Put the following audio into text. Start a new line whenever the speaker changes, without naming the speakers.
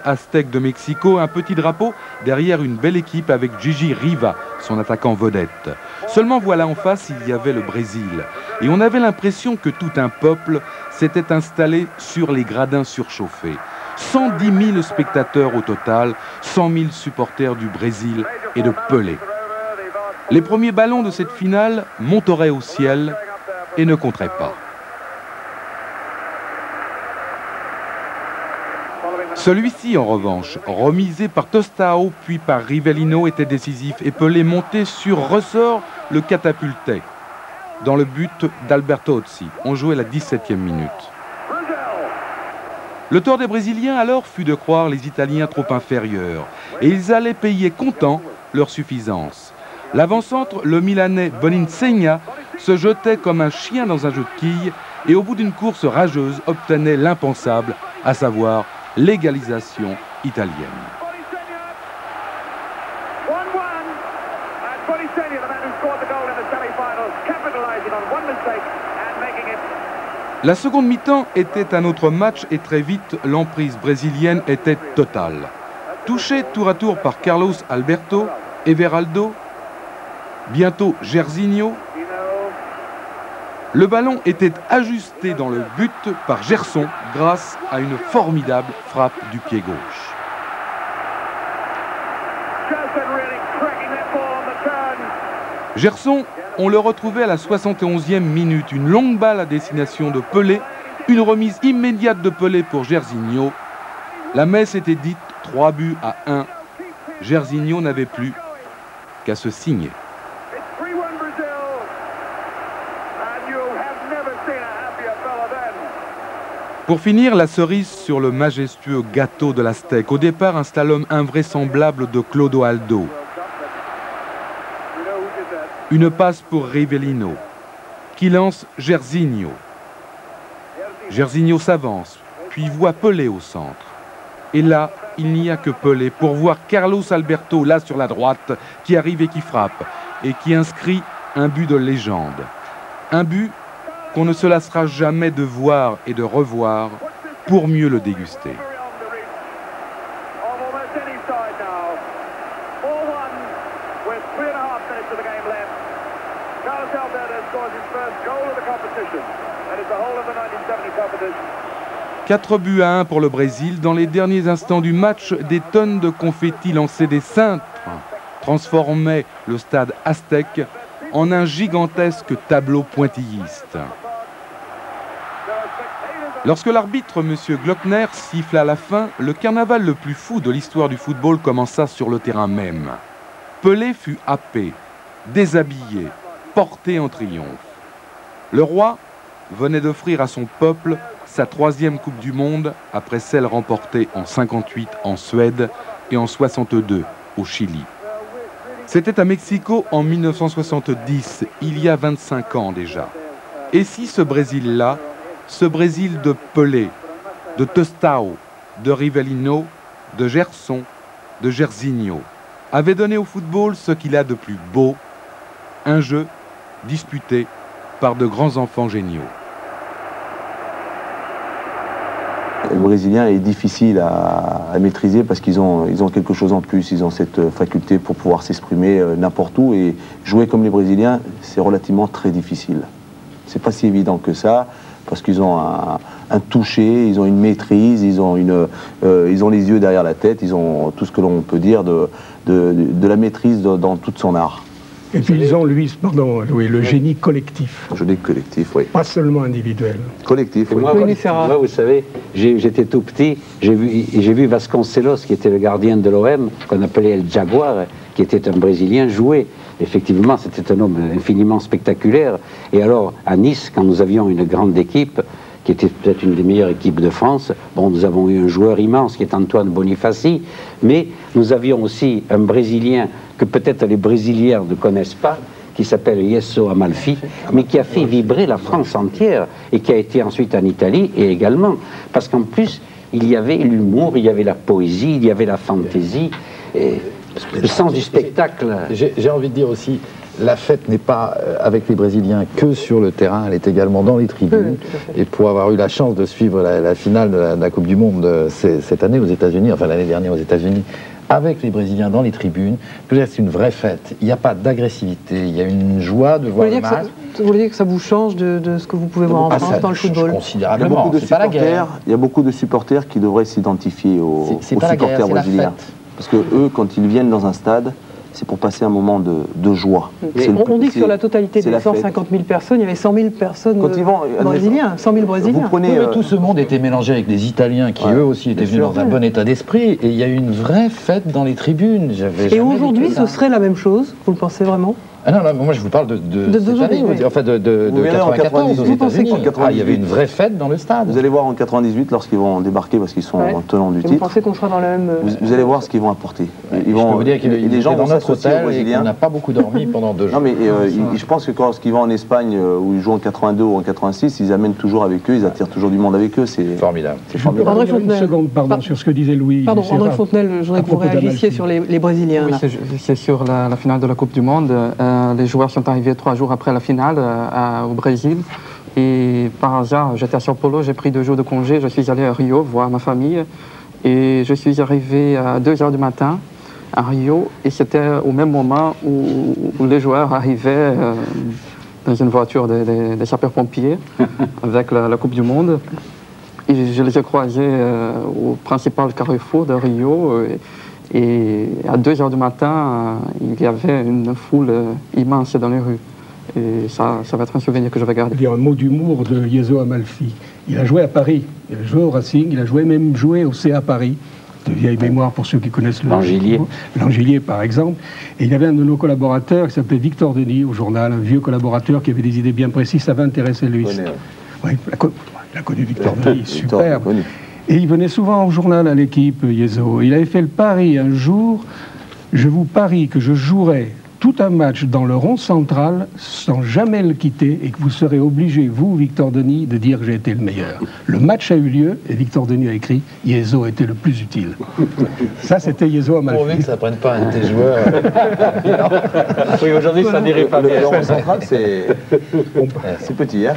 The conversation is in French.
Aztec de Mexico, un petit drapeau derrière une belle équipe avec Gigi Riva, son attaquant vedette. Seulement voilà, en face, il y avait le Brésil. Et on avait l'impression que tout un peuple s'était installé sur les gradins surchauffés. 110 000 spectateurs au total, 100 000 supporters du Brésil et de Pelé. Les premiers ballons de cette finale monteraient au ciel et ne compteraient pas. Celui-ci, en revanche, remisé par Tostão puis par Rivellino, était décisif et Pelé, monté sur ressort, le catapultait. Dans le but d'Alberto Özzi, on jouait la 17e minute. Le tort des Brésiliens alors fut de croire les Italiens trop inférieurs et ils allaient payer contents leur suffisance. L'avant-centre, le Milanais Boninsegna, se jetait comme un chien dans un jeu de quilles et au bout d'une course rageuse obtenait l'impensable, à savoir l'égalisation italienne. La seconde mi-temps était un autre match et très vite l'emprise brésilienne était totale. Touché tour à tour par Carlos Alberto, Everaldo, bientôt Jairzinho, le ballon était ajusté dans le but par Gerson grâce à une formidable frappe du pied gauche. Gerson, on le retrouvait à la 71e minute, une longue balle à destination de Pelé, une remise immédiate de Pelé pour Jairzinho. La messe était dite 3-1. Jairzinho n'avait plus qu'à se signer. Pour finir, la cerise sur le majestueux gâteau de l'Aztec. Au départ, un slalom invraisemblable de Clodoaldo. Une passe pour Rivellino, qui lance Jairzinho. Jairzinho s'avance, puis voit Pelé au centre. Et là, il n'y a que Pelé pour voir Carlos Alberto, là sur la droite, qui arrive et qui frappe, et qui inscrit un but de légende. Un but qu'on ne se lassera jamais de voir et de revoir pour mieux le déguster. Quatre buts à 1 pour le Brésil. Dans les derniers instants du match, des tonnes de confettis lancés des cintres transformaient le stade Aztec en un gigantesque tableau pointilliste. Lorsque l'arbitre, M. Glockner, siffla à la fin, le carnaval le plus fou de l'histoire du football commença sur le terrain même. Pelé fut happé, déshabillé, porté en triomphe. Le roi venait d'offrir à son peuple sa 3e Coupe du Monde après celle remportée en 58 en Suède et en 62 au Chili. C'était à Mexico en 1970, il y a 25 ans déjà. Et si ce Brésil-là, ce Brésil de Pelé, de Tostão, de Rivellino, de Gerson, de Jairzinho, avait donné au football ce qu'il a de plus beau, un jeu disputé par de grands enfants géniaux.
Le Brésilien est difficile à maîtriser parce qu'ils ont quelque chose en plus, ils ont cette faculté pour pouvoir s'exprimer n'importe où et jouer comme les Brésiliens, c'est relativement très difficile. C'est pas si évident que ça parce qu'ils ont un toucher, ils ont une maîtrise, ils ont les yeux derrière la tête, ils ont tout ce que l'on peut dire de la maîtrise dans tout son art.
Et puis ils ont, Louis, le génie collectif.
Le génie collectif, oui.
Pas seulement individuel.
Collectif, oui.
Moi, vous savez, j'étais tout petit, j'ai vu Vasconcelos, qui était le gardien de l'OM, qu'on appelait El Jaguar, qui était un Brésilien, jouer. Effectivement, c'était un homme infiniment spectaculaire. Et alors, à Nice, quand nous avions une grande équipe, qui était peut-être une des meilleures équipes de France. Bon, nous avons eu un joueur immense qui est Antoine Bonifaci, mais nous avions aussi un Brésilien que peut-être les Brésiliens ne connaissent pas, qui s'appelle Yesso Amalfi, mais qui a fait vibrer la France entière et qui a été ensuite en Italie et également, parce qu'en plus, il y avait l'humour, il y avait la poésie, il y avait la fantaisie, et le sens du spectacle.
J'ai envie de dire aussi, la fête n'est pas avec les Brésiliens que sur le terrain, elle est également dans les tribunes. Et pour avoir eu la chance de suivre la finale de la Coupe du Monde cette année aux États-Unis, enfin l'année dernière aux États-Unis, avec les Brésiliens dans les tribunes, c'est une vraie fête. Il n'y a pas d'agressivité, il y a une joie de voir le match.
Vous voulez dire que ça vous change de ce que vous pouvez voir en France dans le football?
Considérablement.
Il y a beaucoup de supporters qui devraient s'identifier aux supporters brésiliens. Parce que eux, quand ils viennent dans un stade, c'est pour passer un moment de joie.
On dit que sur la totalité des 150 000 personnes, il y avait 100 000 personnes brésiliens, 100 000 Brésiliens.
Tout ce monde était mélangé avec des Italiens qui eux aussi étaient venus dans un bon état d'esprit, et il y a eu une vraie fête dans les tribunes.
Et aujourd'hui, ce serait la même chose? Vous le pensez vraiment?
Ah non, moi je vous parle de cette année, enfin de 94 aux États-Unis. Il y avait une vraie fête dans le stade.
Vous allez voir en 98 lorsqu'ils vont débarquer parce qu'ils sont tenants du titre.
Vous pensez qu'on sera dans la même...
Vous allez voir ce qu'ils vont apporter.
Je peux vous dire qu'il est dans notre hôtel et qu'on n'a pas beaucoup dormi pendant 2 jours.
Non mais je pense que lorsqu'ils vont en Espagne où ils jouent en 82 ou en 86, ils amènent toujours avec eux, ils attirent toujours du monde avec eux. C'est
formidable.
André Fontenelle.
Une seconde, pardon, sur ce que disait Louis.
Pardon, André Fontenelle, je voudrais que vous réagissiez sur les Brésiliens.
Oui, c'est sur la finale de la Coupe du Monde. Les joueurs sont arrivé 3 jours après la finale au Brésil. Et par hasard, j'étais à São Paulo, j'ai pris 2 jours de congé, je suis allé à Rio voir ma famille. Et je suis arrivé à 2 h du matin à Rio. Et c'était au même moment où les joueurs arrivaient dans une voiture des sapeurs-pompiers avec la Coupe du Monde. Et je les ai croisés au principal carrefour de Rio. Et à 2 h du matin, il y avait une foule immense dans les rues. Et ça va être un souvenir que je vais garder.
Il y a un mot d'humour de Jesu Amalfi. Il a joué à Paris, il a joué au Racing, il a même joué au CA Paris. De vieille mémoire pour ceux qui connaissent L'Angilier, par exemple. Et il y avait un de nos collaborateurs qui s'appelait Victor Denis au journal, un vieux collaborateur qui avait des idées bien précises, ça va intéresser lui. Oui, il a connu Victor Denis, superbe. Et il venait souvent au journal à l'équipe, Jesu. Il avait fait le pari un jour, je vous parie que je jouerai tout un match dans le rond central sans jamais le quitter et que vous serez obligé, vous, Victor Denis, de dire que j'ai été le meilleur. Le match a eu lieu et Victor Denis a écrit « Jesu était le plus utile ». Ça, c'était Jesu Amalfi.
Pourvu que ça ne prenne pas un de tes joueurs.
Oui, aujourd'hui, ça n'irait pas bien.
Le rond central, c'est petit, hein.